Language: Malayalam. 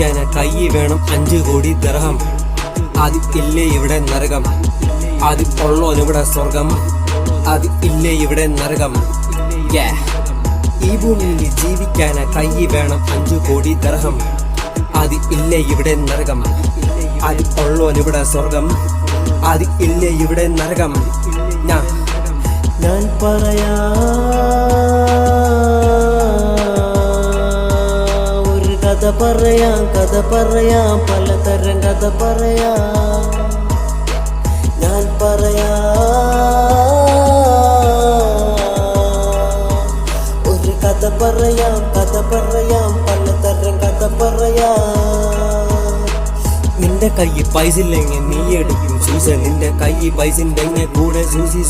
ജീവിക്കാൻ കൈ വേണം 5 കോടി ദിർഹം. അത് ഇല്ലേ ഇവിടെ നരകം, അത് ഉള്ളോനിവിടെ സ്വർഗം. അത് ഇല്ലേ ഇവിടെ നരകം. ഈ ഭൂമിയിൽ ജീവിക്കാൻ കൈ വേണം 5 കോടി ദിർഹം. അത് ഇല്ലേ ഇവിടെ നരകം, അത് ഉള്ളോനിവിടെ സ്വർഗം. അത് ഇല്ലേ ഇവിടെ നരകം. ഞാൻ പറയാ ഒരു കഥ പറയാം പലതരം കഥ പറയാം. ഞാൻ പറയാ ഒരു കഥ പറയാം പലതരം കഥ പറയാം. നിന്റെ കൈ പൈസ ഇല്ലെങ്കിൽ നീ എടുക്കും സൂസ. നിന്റെ കൈ പൈസ ഉണ്ടെങ്കിൽ കൂടെ സൂസി.